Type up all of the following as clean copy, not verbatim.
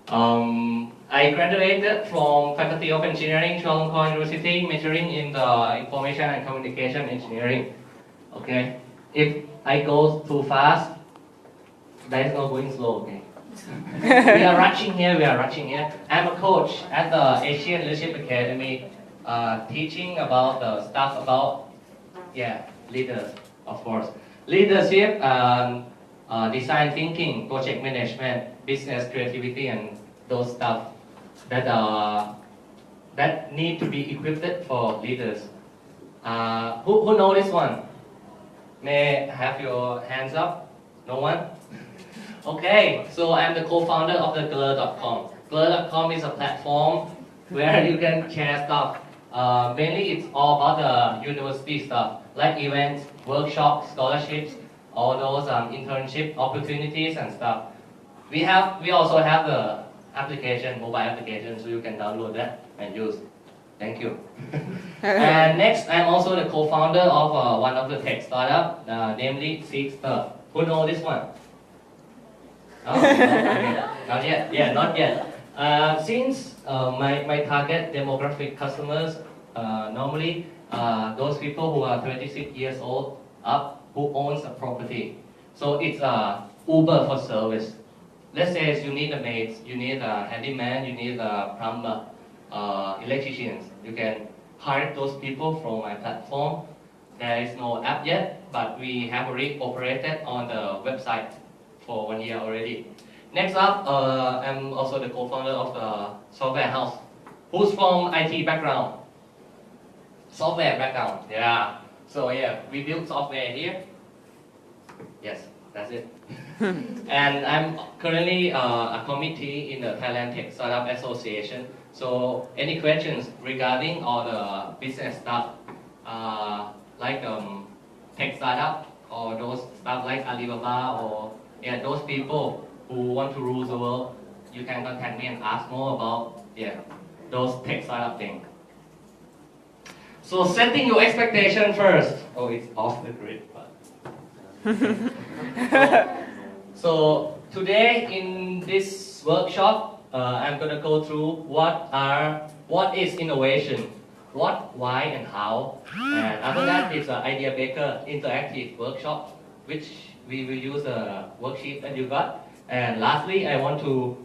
I graduated from Faculty of Engineering, Chulalongkorn University, majoring in the Information and Communication Engineering. Okay, if I go too fast, that is not going slow. Okay, we are rushing here. We are rushing here. I'm a coach at the Asian Leadership Academy, teaching about the stuff about leaders, of course, leadership, design thinking, project management, business creativity, and those stuff that that need to be equipped for leaders. Who know this one? May I have your hands up? No one? Okay, so I'm the co-founder of the Glurr.com. Glurr.com is a platform where you can share stuff. Mainly it's all about the university stuff, like events, workshops, scholarships, all those internship opportunities and stuff. We also have the application, mobile application, so you can download that and use. Thank you. And next, I'm also the co-founder of one of the tech startup, namely Seekster. Who know this one? Oh, okay. Not yet. Yeah, not yet. Since my target demographic customers normally those people who are 26 years old up who owns a property. So it's Uber for service. Let's say you need a maid, you need a handyman, you need a plumber, electricians. You can hire those people from my platform. There is no app yet, but we have already operated on the website for 1 year already. Next up, I'm also the co-founder of the software house. Who's from IT background? Software background, yeah. So yeah, we build software here. Yes, that's it. And I'm currently a committee in the Thailand Tech Startup Association. So any questions regarding all the business stuff, like tech startup or those stuff like Alibaba or those people who want to rule the world, you can contact me and ask more about those tech startup things. So setting your expectation first. Oh, it's off the grid, but. So today in this workshop, I'm gonna go through what is innovation, what, why, and how. And after that, it's an idea maker interactive workshop, which we will use a worksheet that you got. And lastly, I want to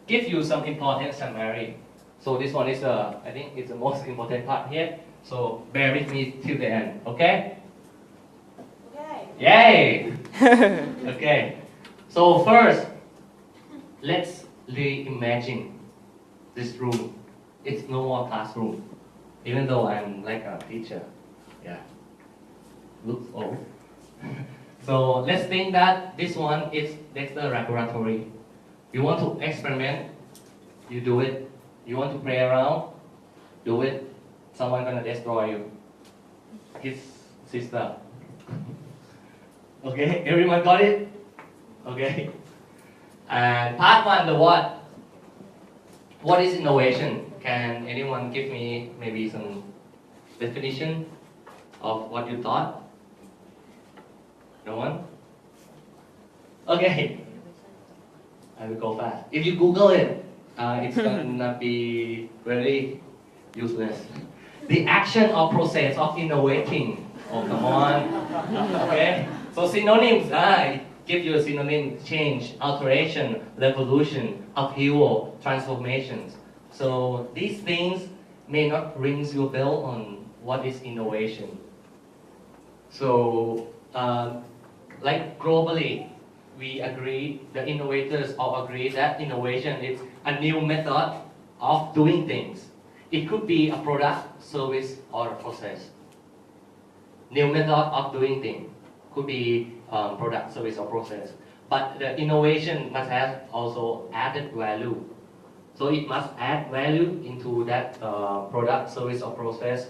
give you some important summary. So this one is, I think it's the most important part here. So bear with me till the end, okay? Okay. Yay! Okay. So first, let's reimagine this room. It's no more classroom, even though I'm like a teacher. Yeah. Looks old. So let's think that this one is next the laboratory. You want to experiment, you do it. You want to play around, do it. Someone gonna destroy you. His sister. Okay, everyone got it? Okay. And part one, the what. What is innovation? Can anyone give me maybe some definition of what you thought? No one? Okay. I will go fast. If you Google it, it's gonna be very useless. The action or process of innovating. Oh, come on. Okay. So synonyms. Give you a synonym: change, alteration, revolution, upheaval, transformations. So these things may not ring your bell on what is innovation. So, like globally, we agree, the innovators all agree that innovation is a new method of doing things. It could be a product, service, or a process. New method of doing things could be product, service, or process. But the innovation must have also added value. So it must add value into that product, service, or process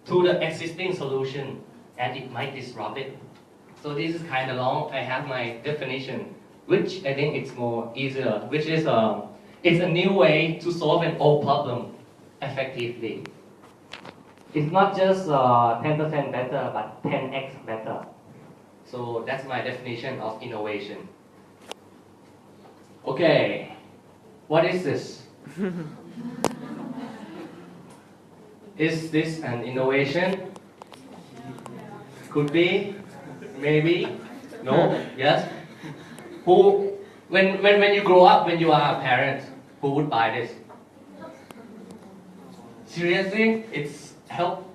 to the existing solution, and it might disrupt it. So this is kind of long. I have my definition, which I think it's more easier, which is it's a new way to solve an old problem effectively. It's not just 10% better, but 10x better. So that's my definition of innovation. Okay. What is this? Is this an innovation? Could be, maybe, no, yes. Who, when you grow up, when you are a parent, who would buy this? Seriously, it's helped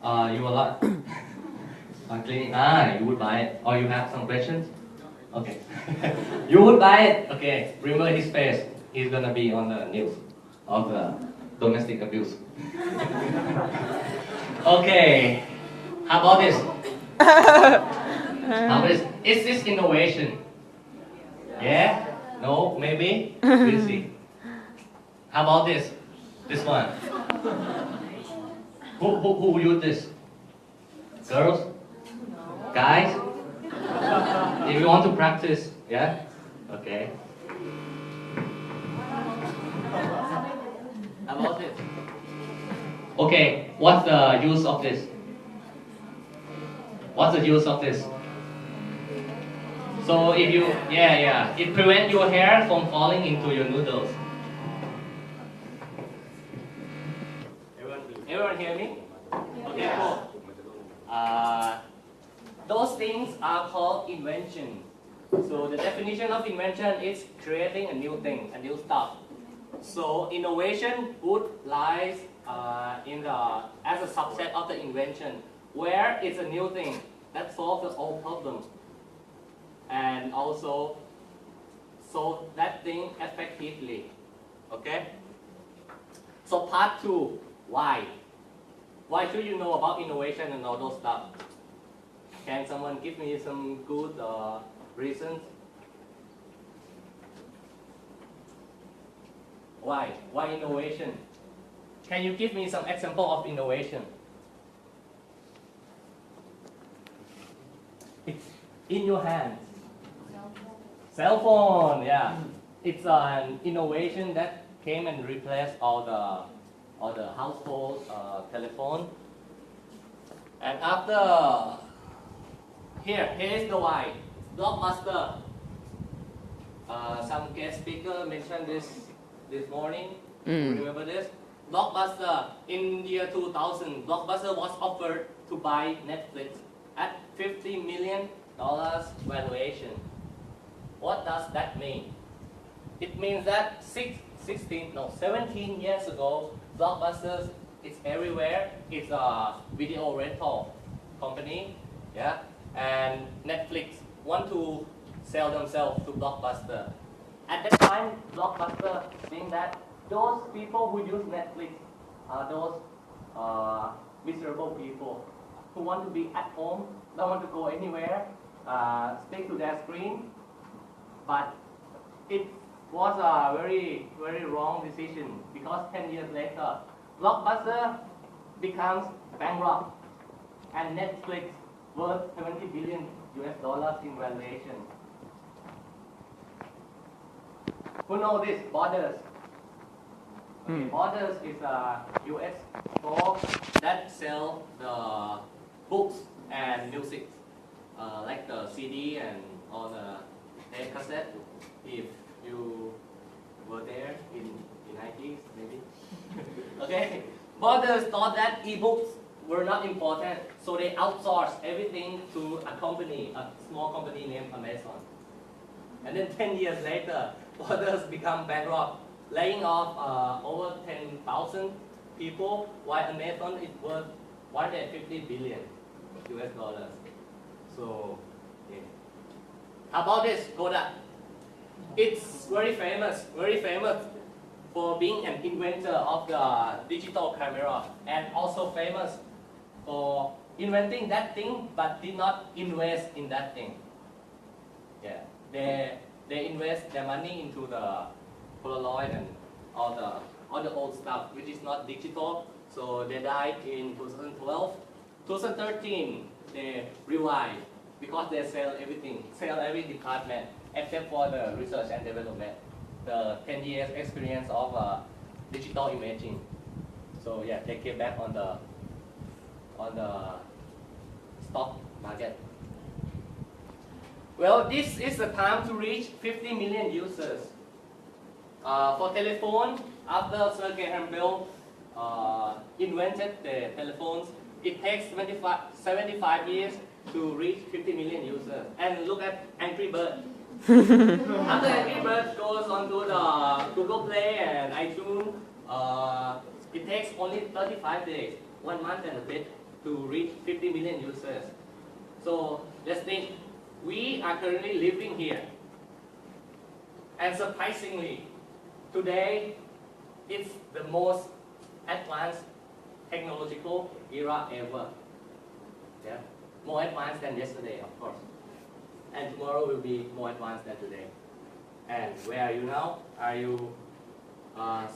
you a lot. You would buy it, or you have some questions? Okay, you would buy it. Okay, remember his face. He's gonna be on the news of the domestic abuse. Okay, how about this? How about this? Is this innovation? Yeah? No? Maybe? We'll see. How about this? This one. Who use this? Girls? Guys? If you want to practice, yeah? Okay. How about this? Okay, what's the use of this? What's the use of this? So if you, it prevents your hair from falling into your noodles. Everyone hear me? Okay, cool. Those things are called invention. So the definition of invention is creating a new thing, a new stuff. So innovation would lies as a subset of the invention, where it's a new thing that solves the old problem, and also solve that thing effectively. Okay. So part 2, why? Why should you know about innovation and all those stuff? Can someone give me some good reasons? Why? Why innovation? Can you give me some example of innovation? It's in your hands. Cell phone, yeah. It's an innovation that came and replaced all the household telephone. And after, here is the why. Blockbuster. Some guest speaker mentioned this morning. Remember this? Blockbuster, in year 2000, Blockbuster was offered to buy Netflix at $50 million valuation. What does that mean? It means that 17 years ago, Blockbuster is everywhere. It's a video rental company, yeah. And Netflix want to sell themselves to Blockbuster. At that time, Blockbuster think that those people who use Netflix are those miserable people who want to be at home, don't want to go anywhere, stick to their screen. But it was a very, very wrong decision, because 10 years later, Blockbuster becomes bankrupt and Netflix worth $70 billion in valuation. Who know this? Borders. Okay, Borders is a US store that sell the books and music, like the CD and all the tape cassette. If you were there in 90s, maybe. Okay, Borders thought that e-books were not important, so they outsourced everything to a company, a small company named Amazon. And then 10 years later, Borders become bankrupt, laying off over 10,000 people, while Amazon is worth $150 billion. So, yeah. How about this, Kodak? It's very famous for being an inventor of the digital camera, and also famous for inventing that thing, but did not invest in that thing. Yeah, they invest their money into the Polaroid and all the old stuff, which is not digital. So they died in 2012. 2013, they revived because they sell everything, sell every department except for the research and development, the 10 years experience of digital imaging. So yeah, they came back on the stock market. Well, this is the time to reach 50 million users. For telephone, after Sergey Bell invented the telephones, it takes 75 years to reach 50 million users. And look at Angry Bird. After Angry Bird goes onto the Google Play and iTunes, it takes only 35 days, 1 month and a bit, to reach 50 million users. So let's think, we are currently living here. And surprisingly, today it's the most advanced technological era ever. Yeah? More advanced than yesterday, of course. And tomorrow will be more advanced than today. And where are you now? Are you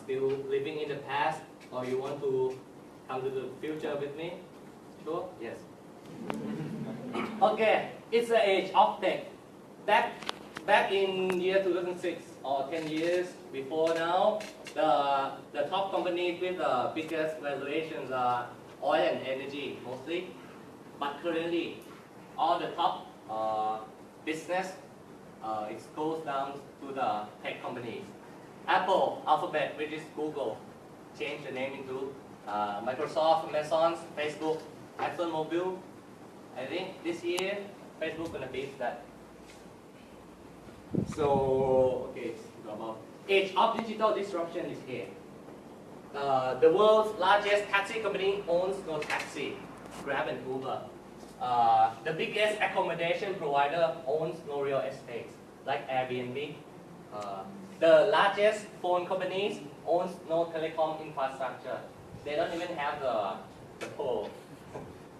still living in the past, or you want to come to the future with me? Sure? Yes. Okay, it's the age of tech. Back in year 2006 or 10 years before now, the top companies with the biggest valuations are oil and energy mostly. But currently, all the top business it goes down to the tech companies. Apple, Alphabet, which is Google, changed the name into Microsoft, Amazon, Facebook, ExxonMobil. I think this year Facebook gonna beat that. So okay, it's about age of digital disruption is here. The world's largest taxi company owns no taxi, Grab and Uber. The biggest accommodation provider owns no real estate, like Airbnb. The largest phone companies owns no telecom infrastructure. They don't even have the pole.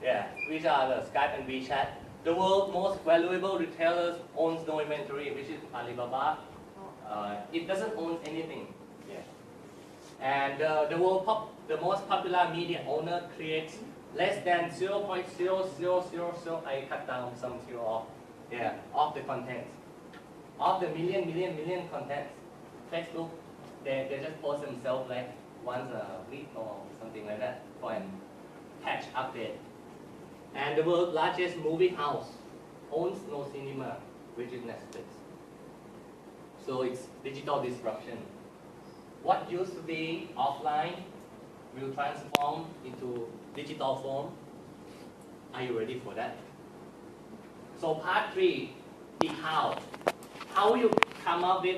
Yeah, which are the Skype and WeChat. The world's most valuable retailers owns no inventory, which is Alibaba. It doesn't own anything. Yeah. And the most popular media owner creates less than 0.0000. I cut down some zero off. Yeah, of the contents. Of the million contents. Facebook, they just post themselves like once a week or something like that for an patch update. And the world's largest movie house owns no cinema, which is Netflix. So it's digital disruption. What used to be offline will transform into digital form. Are you ready for that? So part 3, the how. How you come up with